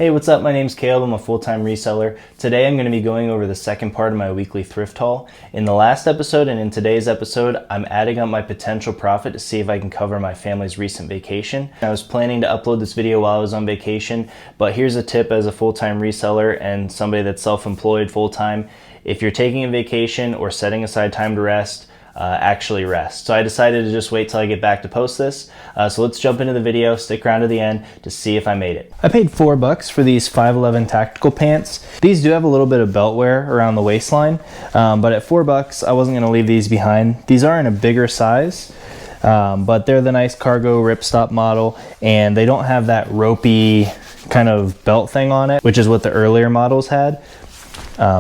Hey, what's up? My name's Caleb. I'm a full-time reseller. Today I'm going to be going over the second part of my weekly thrift haul. In the last episode and in today's episode, I'm adding up my potential profit to see if I can cover my family's recent vacation. I was planning to upload this video while I was on vacation, but here's a tip as a full-time reseller and somebody that's self-employed full-time. If you're taking a vacation or setting aside time to rest, actually rest. So I decided to just wait till I get back to post this. So let's jump into the video, stick around to the end to see if I made it. I paid $4 for these 511 tactical pants. These do have a little bit of belt wear around the waistline, but at $4 I wasn't gonna leave these behind. These are in a bigger size, but they're the nice cargo ripstop model, and they don't have that ropey kind of belt thing on it, which is what the earlier models had.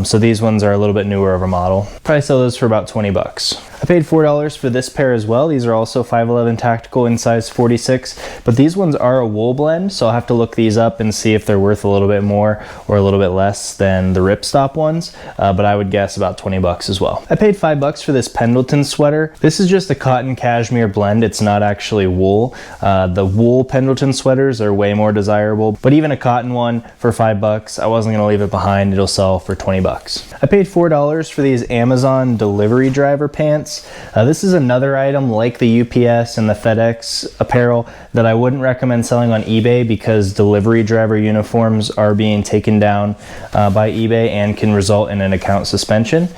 So these ones are a little bit newer of a model. Probably sell those for about 20 bucks. I paid $4 for this pair as well. These are also 511 tactical in size 46, but these ones are a wool blend, so I'll have to look these up and see if they're worth a little bit more or a little bit less than the ripstop ones, but I would guess about 20 bucks as well. I paid $5 for this Pendleton sweater. This is just a cotton cashmere blend. It's not actually wool. The wool Pendleton sweaters are way more desirable, but even a cotton one for $5, I wasn't gonna leave it behind. It'll sell for 20 bucks. I paid $4 for these Amazon delivery driver pants. This is another item like the UPS and the FedEx apparel that I wouldn't recommend selling on eBay because delivery driver uniforms are being taken down by eBay and can result in an account suspension.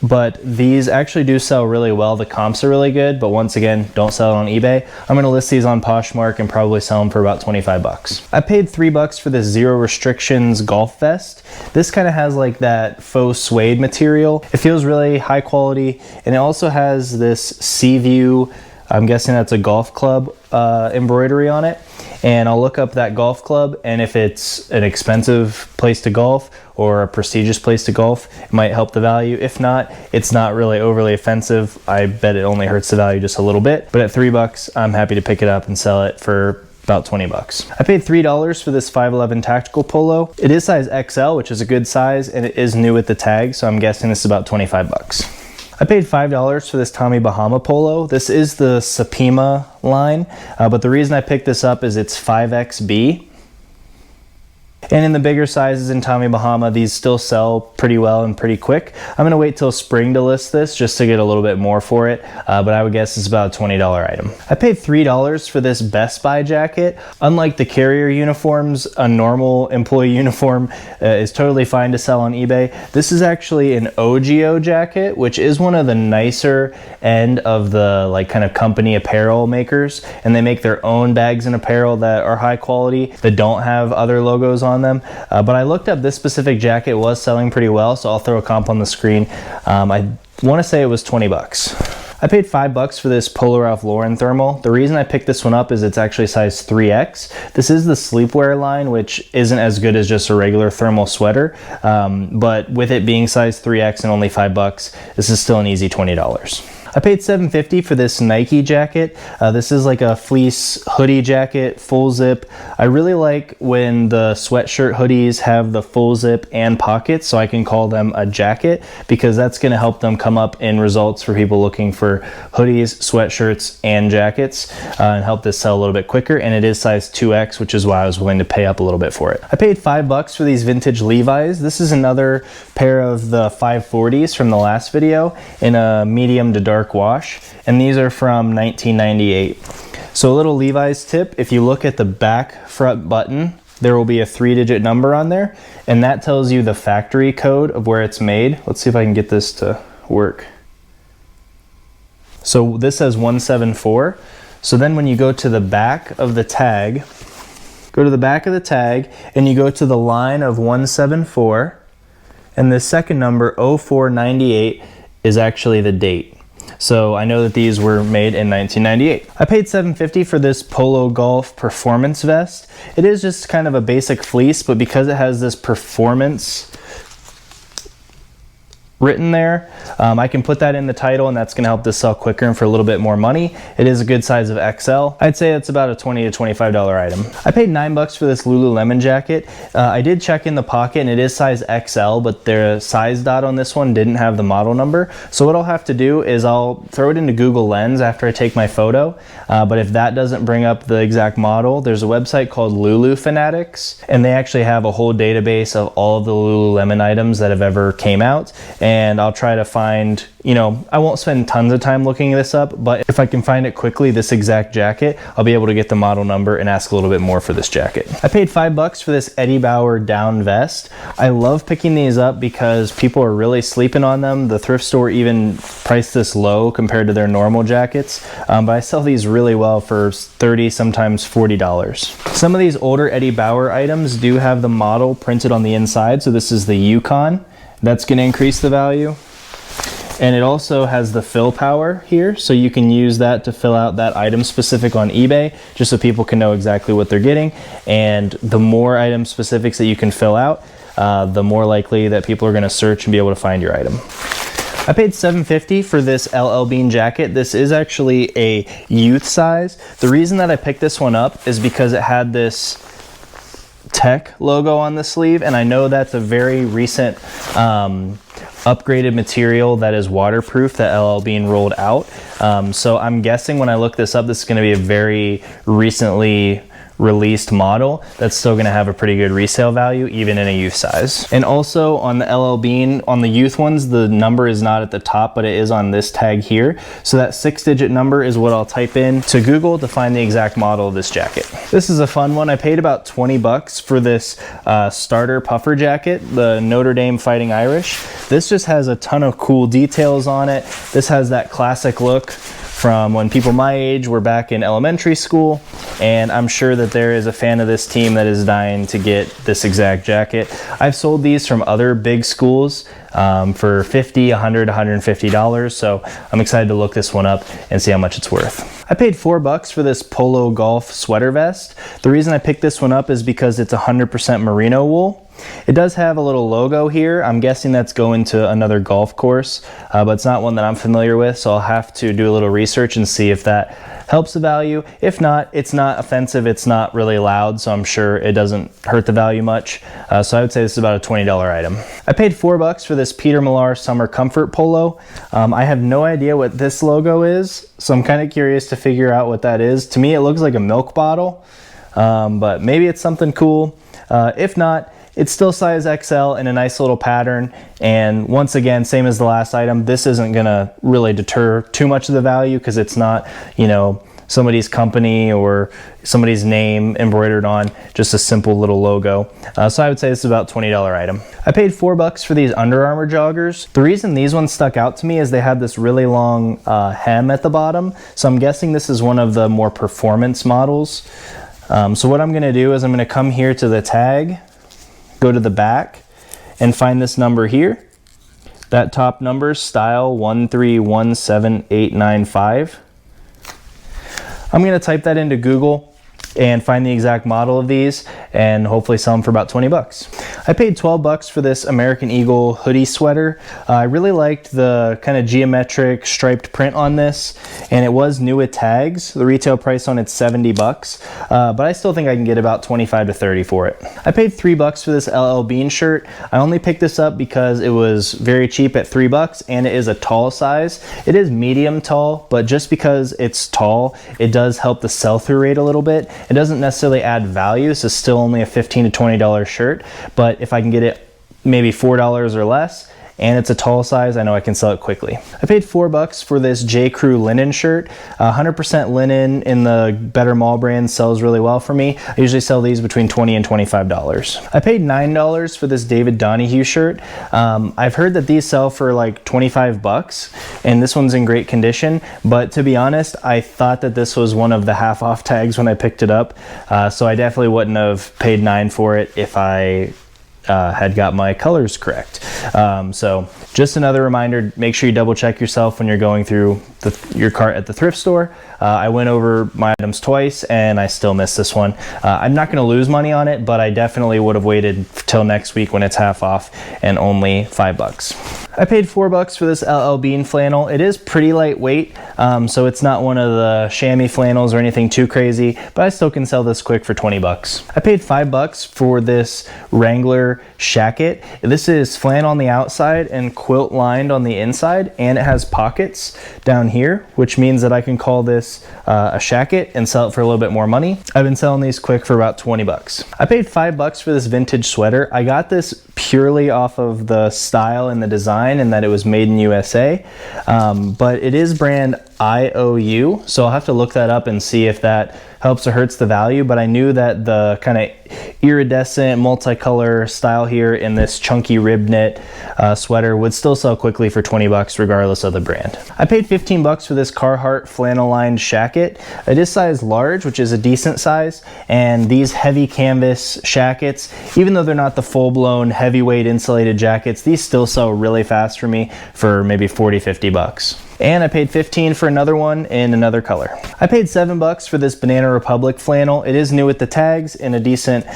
But these actually do sell really well. The comps are really good, but once again, don't sell it on eBay. I'm gonna list these on Poshmark and probably sell them for about 25 bucks. I paid $3 for this Zero Restrictions golf vest. This kind of has like that faux suede material. It feels really high quality, and it also has this sea view, I'm guessing that's a golf club embroidery on it. And I'll look up that golf club, and if it's an expensive place to golf or a prestigious place to golf, it might help the value. If not, it's not really overly offensive. I bet it only hurts the value just a little bit, but at $3, I'm happy to pick it up and sell it for about 20 bucks. I paid $3 for this 511 tactical polo. It is size XL, which is a good size, and it is new with the tag, so I'm guessing this is about 25 bucks. I paid $5 for this Tommy Bahama polo. This is the Supima line, but the reason I picked this up is it's 5XB. And in the bigger sizes in Tommy Bahama, these still sell pretty well and pretty quick. I'm gonna wait till spring to list this just to get a little bit more for it, but I would guess it's about a $20 item. I paid $3 for this Best Buy jacket. Unlike the carrier uniforms, a normal employee uniform is totally fine to sell on eBay. This is actually an OGO jacket, which is one of the nicer end of the like kind of company apparel makers, and they make their own bags and apparel that are high quality, that don't have other logos on them, but I looked up this specific jacket was selling pretty well, so I'll throw a comp on the screen. I want to say it was 20 bucks. I paid $5 for this Polo Ralph Lauren thermal. The reason I picked this one up is it's actually size 3X. This is the sleepwear line, which isn't as good as just a regular thermal sweater, but with it being size 3X and only $5, this is still an easy $20. I paid $7.50 for this Nike jacket. This is like a fleece hoodie jacket, full zip. I really like when the sweatshirt hoodies have the full zip and pockets, so I can call them a jacket, because that's gonna help them come up in results for people looking for hoodies, sweatshirts, and jackets, and help this sell a little bit quicker. And it is size 2X, which is why I was willing to pay up a little bit for it. I paid $5 for these vintage Levi's. This is another pair of the 540s from the last video in a medium to dark wash, and these are from 1998. So a little Levi's tip: if you look at the back front button, there will be a 3-digit number on there, and that tells you the factory code of where it's made. Let's see if I can get this to work. So this says 174. So then when you go to the back of the tag, go to the back of the tag and you go to the line of 174, and the second number 0498 is actually the date. So I know that these were made in 1998. I paid $7.50 for this Polo Golf performance vest. It is just kind of a basic fleece, but because it has this performance written there. I can put that in the title, and that's going to help this sell quicker and for a little bit more money. It is a good size of XL. I'd say it's about a $20 to $25 item. I paid $9 for this Lululemon jacket. I did check in the pocket, and it is size XL, but the size dot on this one didn't have the model number. So what I'll have to do is I'll throw it into Google Lens after I take my photo. But if that doesn't bring up the exact model, there's a website called Lulu Fanatics, and they actually have a whole database of all of the Lululemon items that have ever came out. And I'll try to find, I won't spend tons of time looking this up, but if I can find it quickly, this exact jacket, I'll be able to get the model number and ask a little bit more for this jacket. I paid $5 for this Eddie Bauer down vest. I love picking these up because people are really sleeping on them. The thrift store even priced this low compared to their normal jackets, but I sell these really well for $30, sometimes $40. Some of these older Eddie Bauer items do have the model printed on the inside, so this is the Yukon. That's going to increase the value. And it also has the fill power here, so you can use that to fill out that item specific on eBay, just so people can know exactly what they're getting. And the more item specifics that you can fill out, the more likely that people are going to search and be able to find your item. I paid $7.50 for this LL Bean jacket. This is actually a youth size. The reason that I picked this one up is because it had this Tech logo on the sleeve, and I know that's a very recent upgraded material that is waterproof that LL Bean rolled out. So I'm guessing when I look this up, this is going to be a very recently released model that's still going to have a pretty good resale value even in a youth size. And also on the LL Bean, on the youth ones, the number is not at the top, but it is on this tag here. So that 6-digit number is what I'll type in to Google to find the exact model of this jacket. This is a fun one. I paid about $20 for this starter puffer jacket, the Notre Dame Fighting Irish. This just has a ton of cool details on it. This has that classic look from when people my age were back in elementary school, and I'm sure that there is a fan of this team that is dying to get this exact jacket. I've sold these from other big schools for $50, $100, $150, so I'm excited to look this one up and see how much it's worth. I paid $4 for this polo golf sweater vest. The reason I picked this one up is because it's 100% merino wool. It does have a little logo here. I'm guessing that's going to another golf course, but it's not one that I'm familiar with, so I'll have to do a little research and see if that helps the value. If not, it's not offensive, it's not really loud, so I'm sure it doesn't hurt the value much. So I would say this is about a $20 item. I paid $4 for this Peter Millar Summer Comfort Polo. I have no idea what this logo is, so I'm kind of curious to figure out what that is. To me, it looks like a milk bottle, but maybe it's something cool. If not, it's still size XL in a nice little pattern, and once again, same as the last item, this isn't gonna really deter too much of the value because it's not, somebody's company or somebody's name embroidered on, just a simple little logo. So I would say this is about a $20 item. I paid $4 for these Under Armour joggers. The reason these ones stuck out to me is they had this really long hem at the bottom, so I'm guessing this is one of the more performance models. So what I'm gonna do is I'm gonna come here to the tag, go to the back, and find this number here. That top number, style 1317895. I'm gonna type that into Google and find the exact model of these and hopefully sell them for about 20 bucks. I paid 12 bucks for this American Eagle hoodie sweater. I really liked the kind of geometric striped print on this, and it was new with tags. The retail price on it's 70 bucks, but I still think I can get about 25 to 30 for it. I paid 3 bucks for this LL Bean shirt. I only picked this up because it was very cheap at 3 bucks, and it is a tall size. It is medium tall, but just because it's tall, it does help the sell-through rate a little bit. It doesn't necessarily add value. This is still only a $15 to $20 shirt, but if I can get it maybe $4 or less, and it's a tall size, I know I can sell it quickly. I paid 4 bucks for this J. Crew linen shirt. 100% linen in the Better Mall brand sells really well for me. I usually sell these between $20 and $25. I paid $9 for this David Donahue shirt. I've heard that these sell for like 25 bucks, and this one's in great condition, but to be honest, I thought that this was one of the half off tags when I picked it up, so I definitely wouldn't have paid $9 for it if I had got my colors correct. So just another reminder, make sure you double check yourself when you're going through your cart at the thrift store. I went over my items twice and I still missed this one. I'm not going to lose money on it, but I definitely would have waited till next week when it's half off and only 5 bucks. I paid $4 for this LL Bean flannel. It is pretty lightweight, so it's not one of the chamois flannels or anything too crazy, but I still can sell this quick for 20 bucks. I paid $5 for this Wrangler shacket. This is flannel on the outside and quilt lined on the inside, and it has pockets down here, which means that I can call this a shacket and sell it for a little bit more money. I've been selling these quick for about 20 bucks. I paid $5 for this vintage sweater. I got this purely off of the style and the design and that it was made in USA, but it is brand IOU, so I'll have to look that up and see if that helps or hurts the value, but I knew that the kind of iridescent multicolor style here in this chunky rib knit sweater would still sell quickly for 20 bucks regardless of the brand. I paid 15 bucks for this Carhartt flannel lined shacket. It is size large, which is a decent size, and these heavy canvas shackets, even though they're not the full-blown heavyweight insulated jackets, these still sell really fast for me for maybe 40-50 bucks. And I paid 15 for another one in another color. I paid $7 for this Banana Republic flannel. It is new with the tags in a decent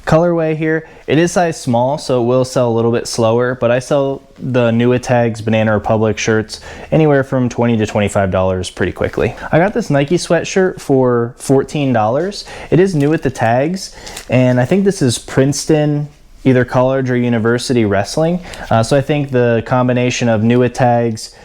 colorway here. It is size small, so it will sell a little bit slower, but I sell the new with tags Banana Republic shirts anywhere from $20 to $25 pretty quickly. I got this Nike sweatshirt for $14. It is new with the tags, and I think this is Princeton, either college or university wrestling. So I think the combination of new with tags,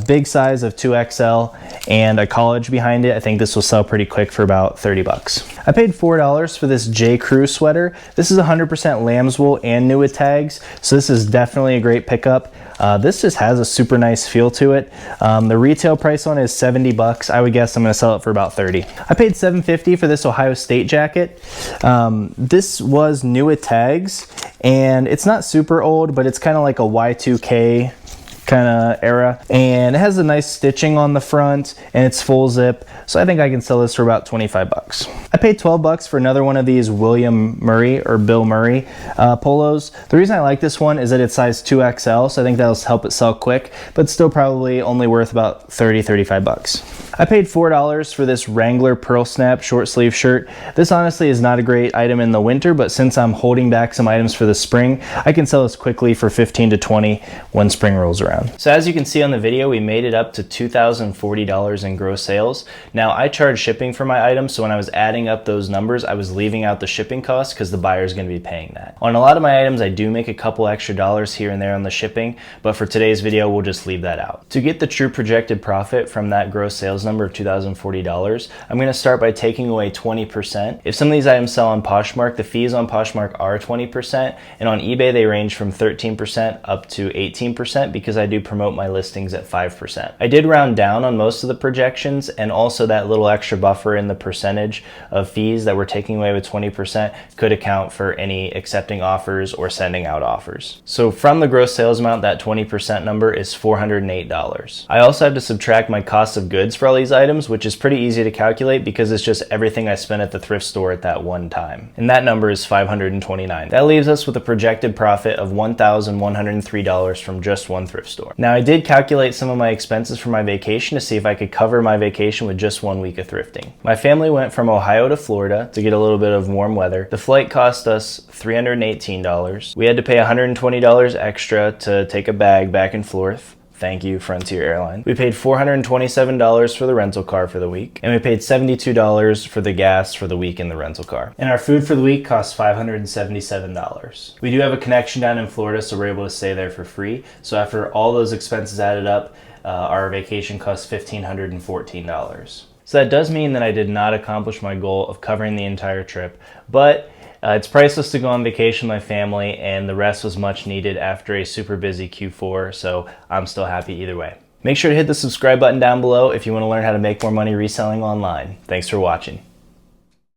big size of 2XL, and a college behind it, I think this will sell pretty quick for about 30 bucks. I paid $4 for this J. Crew sweater. This is 100% lamb's wool and new with tags, so this is definitely a great pickup. This just has a super nice feel to it. The retail price on it is 70 bucks. I would guess I'm gonna sell it for about 30. I paid $7.50 for this Ohio State jacket. This was new with tags, and it's not super old, but it's kind of like a Y2K kind of era, and it has a nice stitching on the front and it's full zip, so I think I can sell this for about 25 bucks. I paid 12 bucks for another one of these William Murray or Bill Murray polos. The reason I like this one is that it's size 2XL, so I think that'll help it sell quick, but still probably only worth about 30-35 bucks. I paid $4 for this Wrangler Pearl Snap short sleeve shirt. This honestly is not a great item in the winter, but since I'm holding back some items for the spring, I can sell this quickly for 15 to 20 when spring rolls around. So as you can see on the video, we made it up to $2,040 in gross sales. Now I charge shipping for my items, so when I was adding up those numbers, I was leaving out the shipping costs because the buyer is going to be paying that. On a lot of my items, I do make a couple extra dollars here and there on the shipping, but for today's video, we'll just leave that out. To get the true projected profit from that gross sales number of $2,040, I'm going to start by taking away 20%. If some of these items sell on Poshmark, the fees on Poshmark are 20%, and on eBay they range from 13% up to 18% because I do promote my listings at 5%. I did round down on most of the projections, and also that little extra buffer in the percentage of fees that we're taking away with 20% could account for any accepting offers or sending out offers. So from the gross sales amount, that 20% number is $408. I also have to subtract my cost of goods for all these items, which is pretty easy to calculate because it's just everything I spent at the thrift store at that one time. And that number is $529. That leaves us with a projected profit of $1,103 from just one thrift store. Now I did calculate some of my expenses for my vacation to see if I could cover my vacation with just 1 week of thrifting. My family went from Ohio to Florida to get a little bit of warm weather. The flight cost us $318. We had to pay $120 extra to take a bag back and forth. Thank you, Frontier Airlines. We paid $427 for the rental car for the week, and we paid $72 for the gas for the week in the rental car. And our food for the week cost $577. We do have a connection down in Florida, so we're able to stay there for free. So after all those expenses added up, our vacation cost $1,514. So that does mean that I did not accomplish my goal of covering the entire trip, but it's priceless to go on vacation with my family, and the rest was much needed after a super busy Q4, so I'm still happy either way. Make sure to hit the subscribe button down below if you want to learn how to make more money reselling online. Thanks for watching.